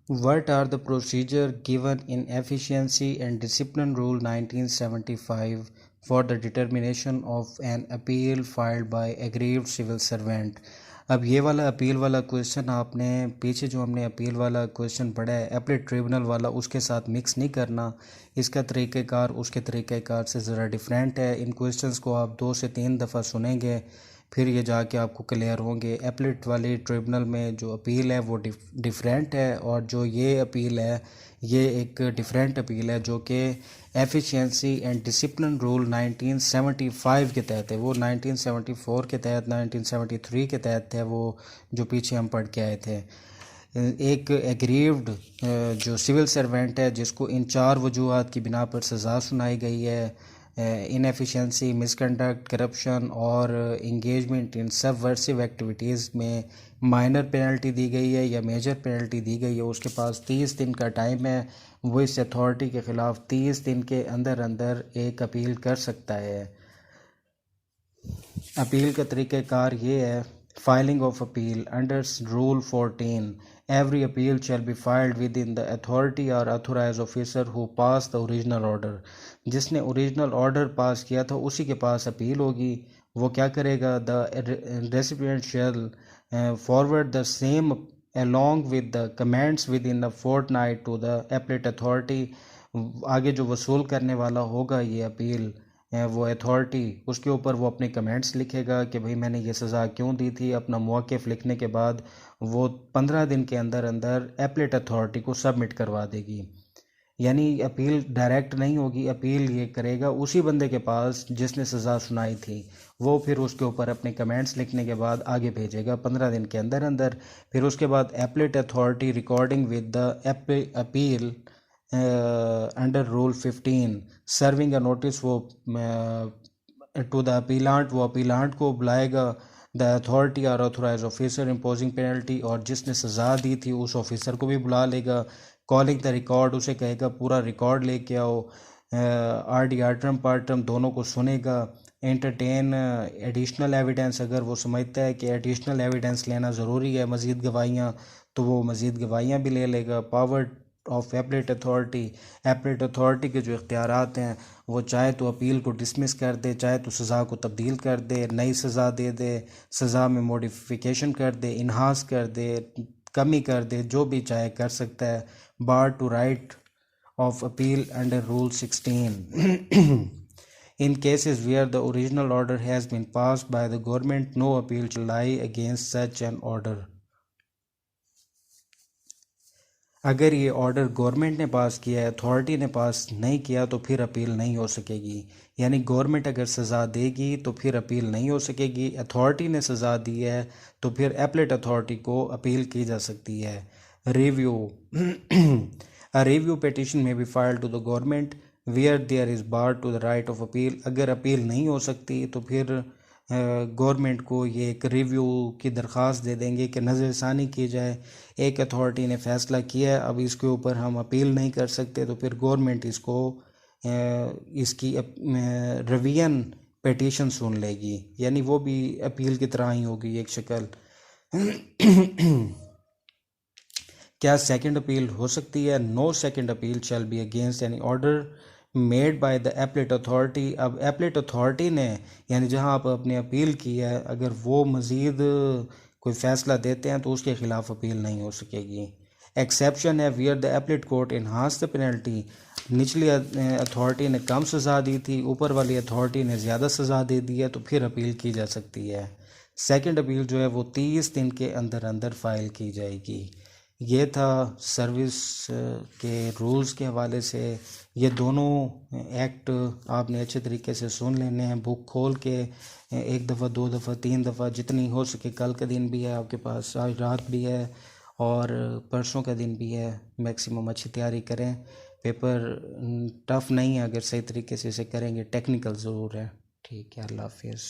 What are the procedure given in Efficiency and Discipline Rule 1975 for the determination of an appeal filed by aggrieved civil servant? अब ये वाला appeal वाला question आपने पीछे जो हमने अपील वाला क्वेश्चन पढ़ा है एपलेट ट्रिब्यूनल वाला उसके साथ मिक्स नहीं करना। इसका तरीक़ेकार उसके तरीक़ेकार से ज़रा डिफरेंट है। इन क्वेश्चंस को आप 2 से 3 दफ़ा सुनेंगे फिर ये जाके आपको क्लियर होंगे। एपलेट वाले ट्रिब्यूनल में जो अपील है वो डिफरेंट है और जो ये अपील है ये एक डिफरेंट अपील है जो कि एफिशिएंसी एंड डिसिप्लिन रूल 1975 के तहत है। वो 1974 के तहत 1973 के तहत है वो जो पीछे हम पढ़ के आए थे। एक एग्रीव्ड जो सिविल सर्वेंट है जिसको इन 4 वजूहात की बिना पर सज़ा सुनाई गई है, इनएफिशिएंसी, मिसकंडक्ट, करप्शन और इंगेजमेंट इन सबवर्सिव एक्टिविटीज़ में माइनर पेनल्टी दी गई है या मेजर पेनल्टी दी गई है, उसके पास 30 दिन का टाइम है। वो इस अथॉरिटी के ख़िलाफ़ 30 दिन के अंदर अंदर एक अपील कर सकता है। अपील का तरीक़ाकार ये है। Filing of appeal under rule 14 every appeal shall be filed within the authority और authorise officer who pass the original order. जिसने ओरिजिनल ऑर्डर पास किया था उसी के पास अपील होगी। वो क्या करेगा? The recipient shall forward the same along with the comments within a fortnight to the appellate authority। आगे जो वसूल करने वाला होगा ये अपील वो अथॉरिटी उसके ऊपर वो अपने कमेंट्स लिखेगा कि भाई मैंने ये सज़ा क्यों दी थी। अपना मौक़िफ़ लिखने के बाद वो 15 दिन के अंदर अंदर एपलेट अथॉरिटी को सबमिट करवा देगी। यानी अपील डायरेक्ट नहीं होगी, अपील ये करेगा उसी बंदे के पास जिसने सज़ा सुनाई थी। वो फिर उसके ऊपर अपने कमेंट्स लिखने के बाद आगे भेजेगा 15 दिन के अंदर अंदर। फिर उसके बाद appellate authority recording with the appeal under rule 15 serving a notice वो टू द अपीलांट, वो अपीलांट को बुलाएगा। द अथॉरिटी और ऑथोराइज ऑफिसर इम्पोजिंग पेनल्टी, और जिसने सज़ा दी थी उस ऑफिसर को भी बुला लेगा। कॉलिंग द रिकॉर्ड, उसे कहेगा पूरा रिकॉर्ड लेके आओ। आर डी आर्टम पार्टम दोनों को सुनेगा। एंटरटेन एडिशनल एविडेंस, अगर वो समझता है कि एडिशनल एविडेंस लेना ज़रूरी है मज़ीद गवाहियाँ तो वो मज़ीद गवाहियाँ भी ले लेगा। Power of appellate authority, appellate authority के जो इख्तियारात हैं वो चाहे तो अपील को डिसमिस कर दे, चाहे तो सज़ा को तब्दील कर दे, नई सज़ा दे दे, सज़ा में मॉडिफिकेशन कर दे, इन्हांस कर दे, कमी कर दे, जो भी चाहे कर सकता है। Bar to write of appeal under rule 16 in cases where the original order has been passed by the government, no appeal shall lie against such an order। अगर ये ऑर्डर गवर्नमेंट ने पास किया है, अथॉरिटी ने पास नहीं किया तो फिर अपील नहीं हो सकेगी। यानी गवर्नमेंट अगर सज़ा देगी तो फिर अपील नहीं हो सकेगी। अथॉरिटी ने सज़ा दी है तो फिर एपलेट अथॉरिटी को अपील की जा सकती है। Review a review petition may be filed to the government where there is bar to the right of appeal. अगर अपील नहीं हो सकती तो फिर गवर्नमेंट को ये एक रिव्यू की दरख्वास्त दे देंगे कि नज़रसानी की जाए। एक अथॉरिटी ने फ़ैसला किया है, अब इसके ऊपर हम अपील नहीं कर सकते, तो फिर गवर्नमेंट इसको इसकी रिवीजन पिटीशन सुन लेगी। यानी वो भी अपील की तरह ही होगी एक शक्ल। क्या सेकंड अपील हो सकती है? No second appeal shall be against any order made by the appellate authority. अब एपलेट अथॉरिटी ने यानी जहां आप अपनी अपील की है, अगर वो मज़ीद कोई फ़ैसला देते हैं तो उसके ख़िलाफ़ अपील नहीं हो सकेगी। एक्सेप्शन है where the appellate court enhance the penalty. निचली अथॉरिटी ने कम सज़ा दी थी, ऊपर वाली अथॉरिटी ने ज़्यादा सज़ा दे दी है, तो फिर अपील की जा सकती है। सेकंड अपील जो है वो 30 दिन के अंदर अंदर फ़ाइल की जाएगी। ये था सर्विस के रूल्स के हवाले से। ये दोनों एक्ट आपने अच्छे तरीके से सुन लेने हैं, बुक खोल के एक दफ़ा, 2 दफ़ा, 3 दफ़ा जितनी हो सके। कल का दिन भी है आपके पास, आज रात भी है और परसों का दिन भी है। मैक्सिमम अच्छी तैयारी करें। पेपर टफ़ नहीं है अगर सही तरीके से इसे करेंगे, टेक्निकल ज़रूर है। ठीक है, अल्लाह हाफिज़।